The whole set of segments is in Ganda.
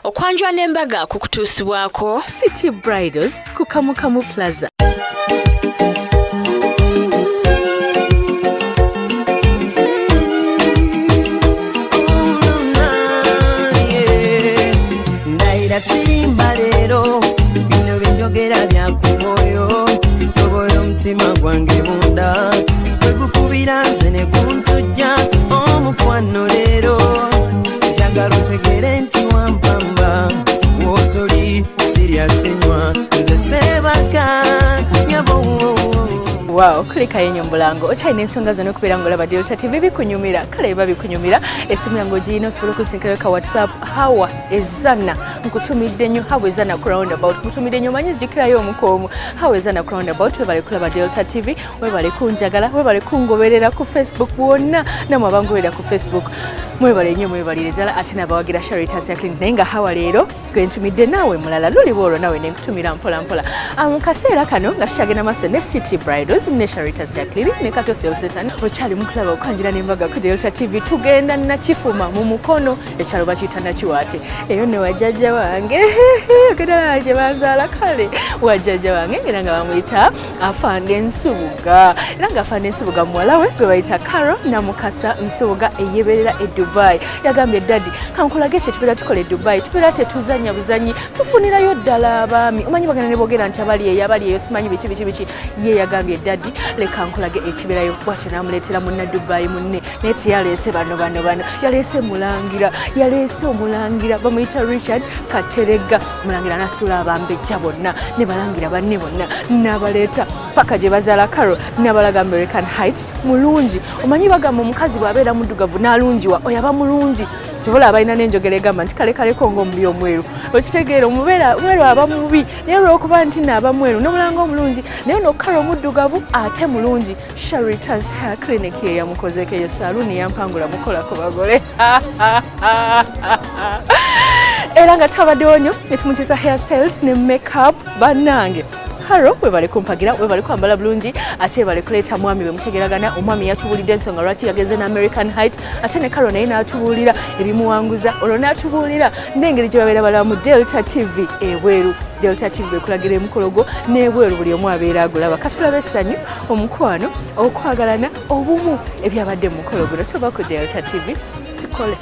Okwanjula ne Mbga kukutuusibwako City Bridals ku Kamukamu Plaza. Ndaira sirimba lero bino binjogera bya kumoyo toboyo mtima gwange munda kwegukubira nze ne kuntujja omukwano lero njagala otegere nti wampamba wotoli serious nywa nze sebaka nyabo. Wow, kulika yenyo mbulango ochaine ensonga zino kubeera ngolaba Delta TV bikunyumira kale biba bikunyumira esimu yango gino osobola okusinkira ka WhatsApp hawa ezana nkutumidde nnyo hawa ezana ku roundabout kutumidde nnyo manyi zikirayo omukoomu hawa ezana ku roundabout webale kulaba Delta TV webale kunjagala webale kungoberera ku Facebook wonna namwe abangoberera ku Facebook mwebale nnyo mwebalire ddala ate nabawagira Sharitah nenga hawa leero gwentumidde naawe mulala luli bwolwo nawe nenkutumira mpola mpola mu kaseera kano nga tukyagenda maaso ne City Bridals ne Sharitah ne Katose Ozetan okyali mukulaba Okwanjula ne Mbga ku Delta TV tugenda na kifuma mu mukono ekyalo bakiyita nakiwaate eyo ne wajjajja wange gedala gye banzaala kale wajjajja wange era nga bamuyita Afande Nsubuga era nga Afande Nsubuga muwala we gwe bayita Karo Namukasa Nsubuga eyeberera e Dubai yagambye daddy kankolage kye tubeera tukola e Dubai tubeera tetuzanya buzanyi tufunirayo ddala abaami omanyi bagenda ne boogera nti abali eyo simanyi biki ye yagambye daddy leka nkolage ekiberayo bwatyo namuleetera munna Dubai munne naye teyaleese bano yaleese omulangira bamuyita Richard Katerega mulangira nasitula abambejja bonna ne balangira banne bonna n'abaleeta paka gye bazaala Karo n'abalaga American Height mulungi omanyi bagamba omukazi bw'abeera muddugavu n'alungiwa oyaba mulungi tubula abalina n'enjogera egamba nti kalekaleko ng'omubi omweru okitegeera omweru aba mubi naye olw'okuba nti naaba mweru n'omulanga omulungi naye no Karo muddugavu ate mulungi. Sharitah's hair clinic ye yamukozeeko eyo saluuni yampangula mukola ku bagole era nga twabaddewo nnyo ne tumukyusa hairstyles ne makeup bannange Karo webale kumpagira webale kwambala bulungi ate webale kuleeta mwami we mutegeragana omwami yatubulidde ensonga lwaki yageze na American Height ate ne Karo naye n'atubulira ebimuwanguza olwo n'atubulira n'engeri gye babeera balaba mu Delta TV ebweru Delta TV bekulagira emukologo n'ebweru buli omu abeera agulaba katulaba essanyu omukwano okwagalana obumu ebyabadde mu mukologo toba ku Delta TV tukole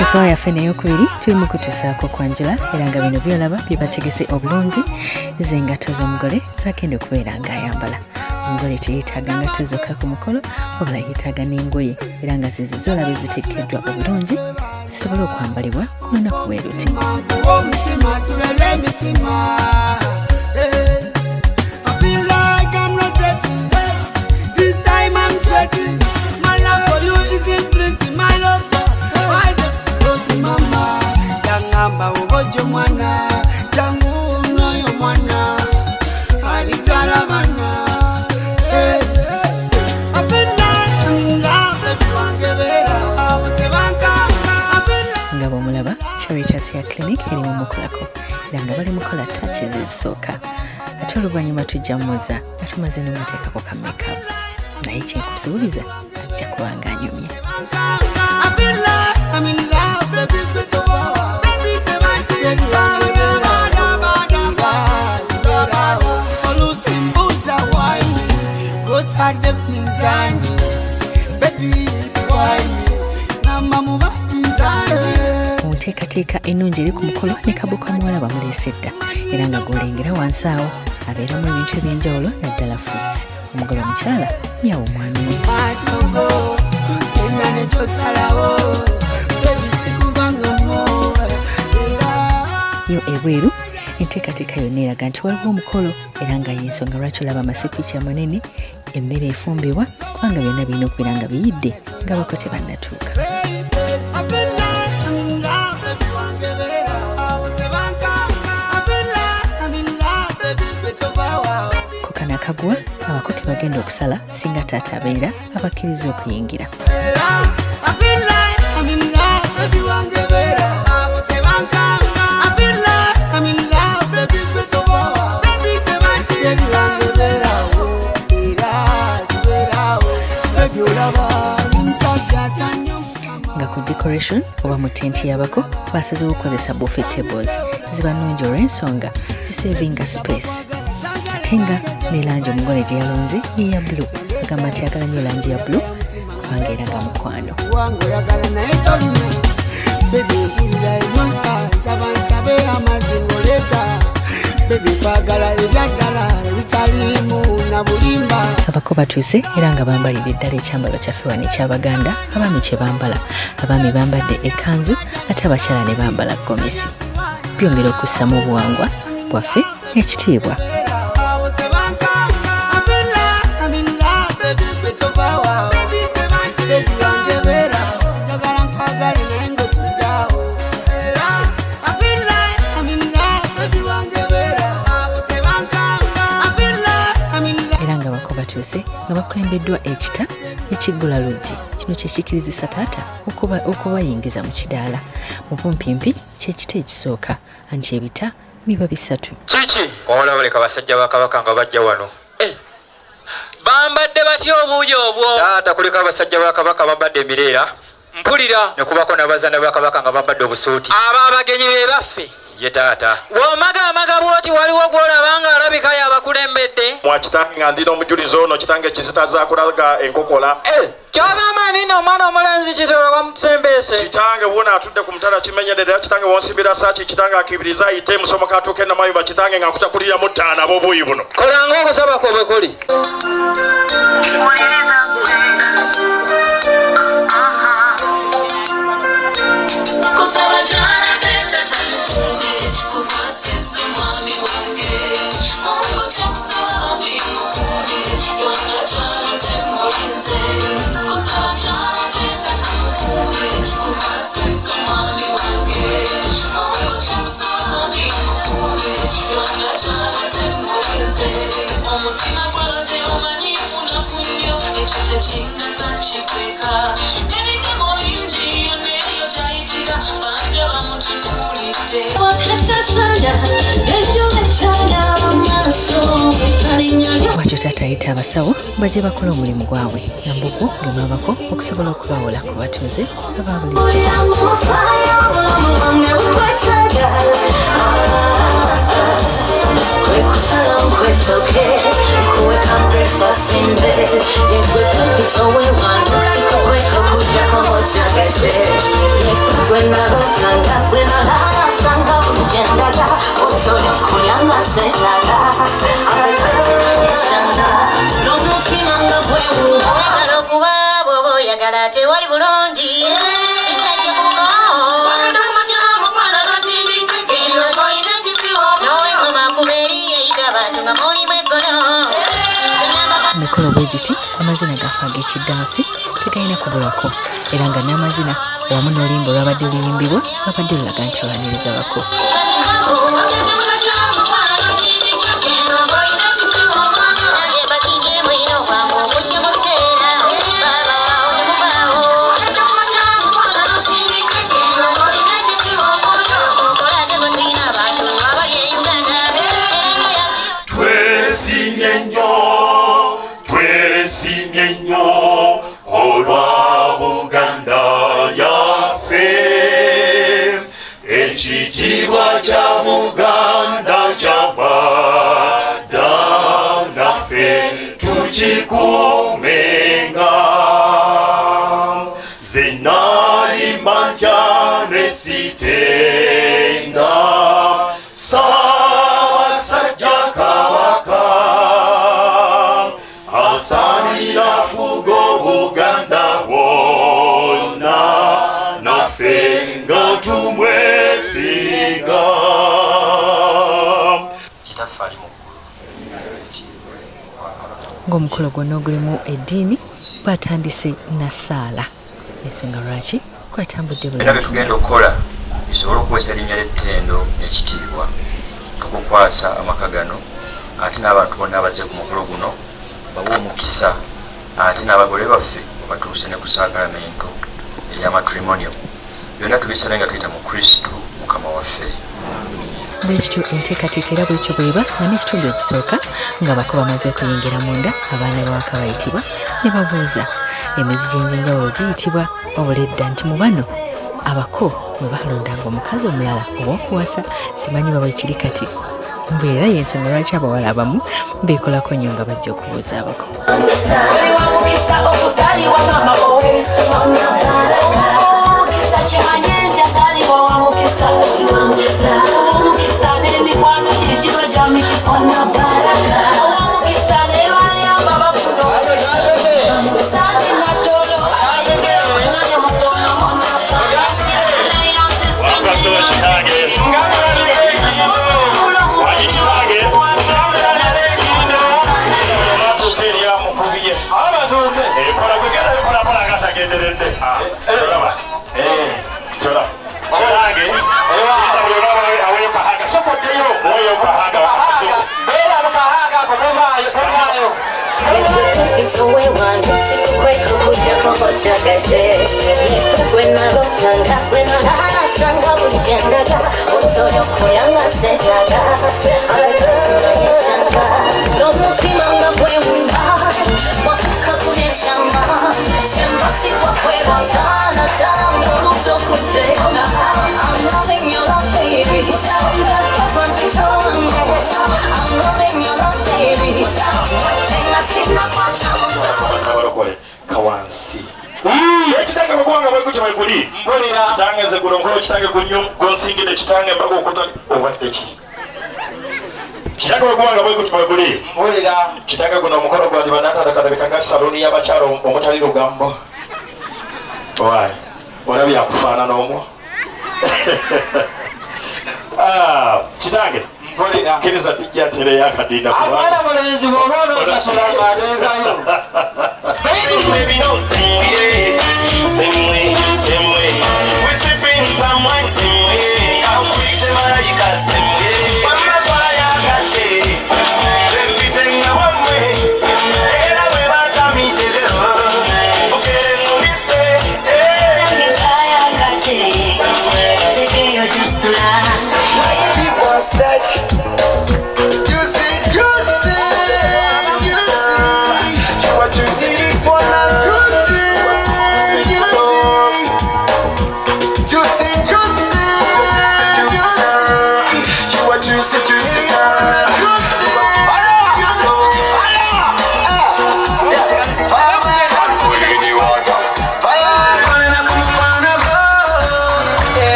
Ensonga yaffe n'eyokubiri tuli mu kutuusaako Okwanjula era nga bino byolaba bibategese obulungi z'engatto z'omugole zagenda okubeera ng'ayambala. Omugole teyeetaaga ngatto zokka ku mukolo wabula yeetaaga n'engoye era nga zizo zolaba eziteekeddwa obulungi zisobole okwambalibwa ku lunaku bwe luti. Ngamba ubojo mwana jangu noyo mwana alizala bana ngabo omulaba Sharitah's hair clinic eri mu mukolako era nga bali mukola touch ezisooka ate oluvannyuma tujja mmuza nga tumaze n'omuteekako ka makeup naye kyenkusuubiza ajja kuba ng'anyumya. Munteekateeka ennungi eri ku mukolo ne kabuka muwala bamuleese dda era nga gw'olengera wansi awo abeeramu ebintu eby'enjawulo naddala fruits omugole omukyala nyawo omwami we. wano ebweru enteekateeka yonna eraga nti waliwo omukolo era nga y'ensonga lwaki olaba amasipiki amanene emmere efumbibwa kubanga byonna birina okubeera nga biyidde nga bako tebannatuuka. Nakagwa abako tebagenda okusala singa taata abeera abakkiriza okuyingira. Nga ku decoration oba mu tenti y'abako basazeewo okukozesa buffet tables ziba nnungi olw'ensonga zisevinga space. Tenga ne langi omugole gye yalonze yeya blue agamba nti ayagala nnyo langi ya blue kubanga eraga mukwano. Abako batuuse era nga bambalira eddala ekyambalo kyaffe wano eky'Abaganda. Abaami kye bambala, abaami bambadde ekkanzu ate abakyala ne bambala gomesi. Byongera okussamu obuwangwa bwaffe n'ekitiibwa. Nga bakulembeddwa ekita ekiggula luggi. Kino kyekikirizisa taata okubayingiza mu kidaala. Mu bumpimpi kyekita ekisooka anti ebita biba 3. Kiki olabuleka basajja ba Kabaka nga bajja wano bambadde batya obuuyi obwo? Taata kuliko abasajja ba Kabaka bambadde emireera mpulira ne kubako n'abazaana ba Kabaka nga bambadde obusuuti. Abo abagenyi be baffe ye taata w'omagaamaga bwoti waliwo gw'olaba nga alabika y'abakulembedde. Mwakitange nga ndina omujulizi ono kitange kizitaza kulaga enkokola. Kyogamba nina omwana omulenzi kitolo wamusembeese. Kitange wona atudde ku mutala kimenyerera kitange wonsibira saaki kitange akibiriza ayite musomoka atuuke namayuba kitange nga nkuta mu ttaana ab'obuuyi buno. Kolanga okusaba kwo bwe kuli. Watyo taata ayita abasawo bajje bakola omulimu gwabwe Mbga ngemwabako okusobola okubawola ku batuuze ababuli. Mikolo bwegiti amazina gafa ag'ekiddansi tegalina kubulako era nga n'amazina wamu n'oluyimba olwabadde luyimbibwa babadde lulaga nti lwaniriza bako. Ekitiibwa kya Buganda kyavada naffe tukikuumenga. Nze nayimba ntya ne sitenga Ssaabasajja Kabaka asaanira fuga Obuganda bwonna naffe nga tumwesiga. ng'omukolo gwonna ogulimu eddiini batandise na ssaala ensonga lwaki kwatambudde era betugenda okukola bisobole okuwesa erinnya ly'ettendo n'ekitiibwa tukukwasa amaka gano ate n'abantu bonna abazze ku mukolo guno bawe omukisa ate n'abagole baffe batuuse ne ku saakalamento ery'amatrimonio byonna tubisale nga tuyita mu kristo mukama waffe. bwekityo enteekateeka era bwekyo bweba nga n'ekitundu ekisooka nga bako bamaze okuyingira munda abaana bawaka bayitibwa ne babuuza emirimu gy'enjawulo giyitibwa obuledda nti mu bano abako bwe balondanga omukazi omulala ow'okuwasa simanyi baba ekiri kati mbeera y'ensonga lwaki abawala abamu beekolako nnyo nga bajja okubuuza abako. Kawansi ekitanga bagwanga bwekuti bwekuli mbolera kitange nze guno nkolo kitange gunyo gonsingide kitange mbaga okutali obwaddeki kitange bagwanga bwekuti bwekuli mbolera kitange guno omukolo gwandi banatandakadabika nga saloni y'abakyalo omutali lugambo owayi olabye yakufaanana omwo kitange kiriza dijjatere yakadinda kubanga mulenzi bw'oba onosasula ng'ateekayo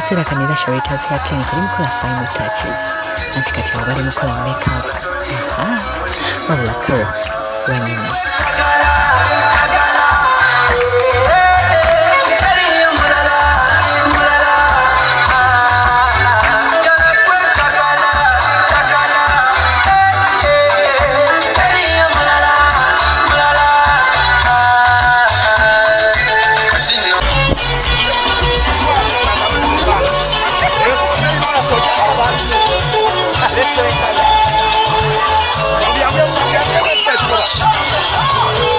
Kaseera kanera Sharitah's hair clinic erimukola final touches anti kati abo bali mukola makeup wabula kuro lwanyuma. Let's go.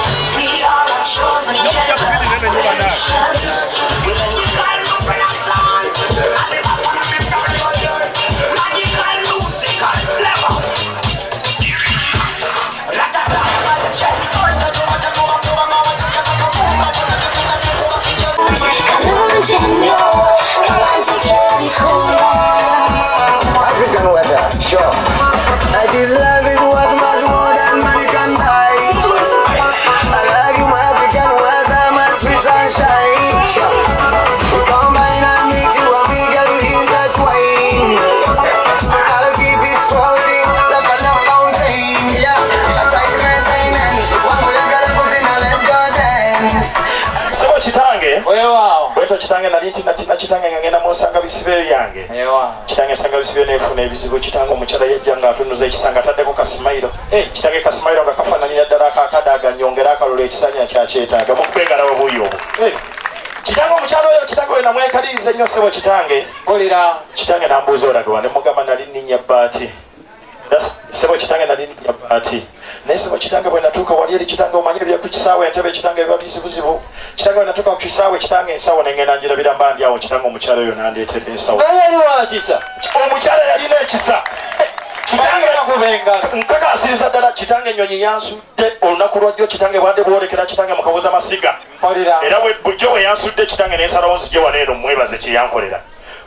kitange bweto kitange nali tina kitange ngenda musanga bisibe yange kitange sanga bisibe nefuna ebizibu kitange omukyala yajja nga atunuza ekisanga taddeko kasimairo kitange kasimairo nga kafaananira ddala akakadaga nyongera akalula ekisanya kyakyetaaga mukubengalawo buyo obwo kitange omukyala oyo kitange we namwekaliriza ennyo sebo kitange kitange nambuuza olagawa ne mugamba nali nninya bbaati sebo kitange nali nninya bbaati naye sebo kitange bwe natuuka wali eri kitange omanyi ebyaku kisaawe entebe kitange biba bizibuzibu kitange bwe natuuka ku kisaawe kitange ensawo nengenda njirabira mba ndi awo kitange omukyala oyo nandeetera ensawo omukyala yalina ekisa kitange nkakasiriza ddala kitange ennyonyi yansudde olunaku lwajjo kitange bwadde bwolekera kitange mukabuza masiga era bujjo bwe yansudde kitange nensalawo nzije wano eno mwebaze kyeyankolera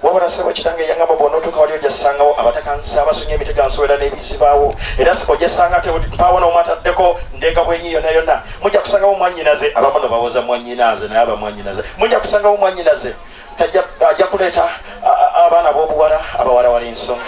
wabula sebo kitange yangamba bwona otuuka wali ojasangawo abatakansa abasonye emitega nsowera n'ebizibaawo era ojasanga te mpaawo n'omu ataddeko ndenga bwenyi yonna yonna mujja kusangawo mwannyinaze abamu no bawoza mwannyinaaze naye aba mwannyinaze mujja kusangawo mwannyinaze ajja kuleeta abaana b'obuwala abawala wali ensonga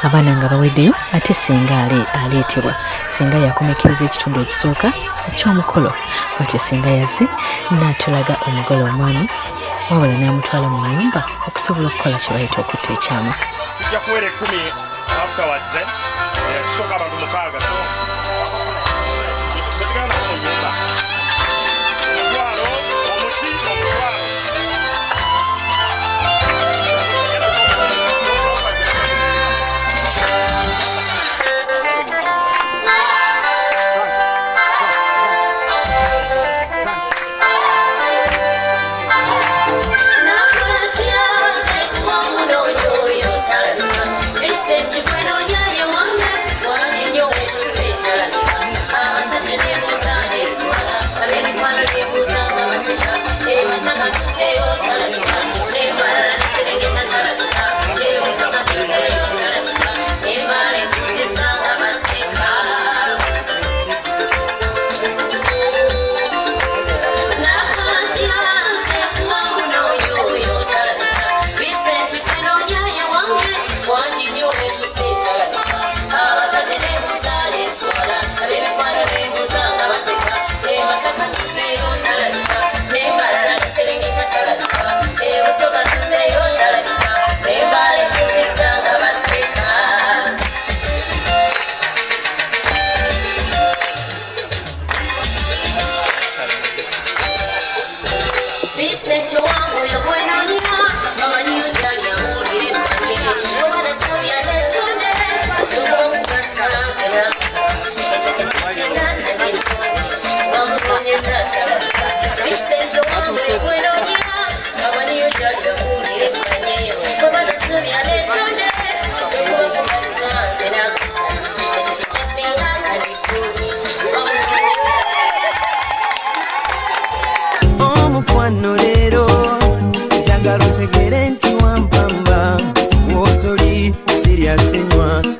abaana nga baweddeyo ate singa aleetebwa singa yakomekkereza ekitundu ekisooka eky'omukolo otyo singa yazze n'atulaga omugole omwami wabula n'amutwala mu nnyumba okusobola okukola kye bayita okutta ekyama tujja kuwera 10 afterwards tusooka abantu 6 Omukwano leero njagala otegere nti wampamba wotoli siryasenywa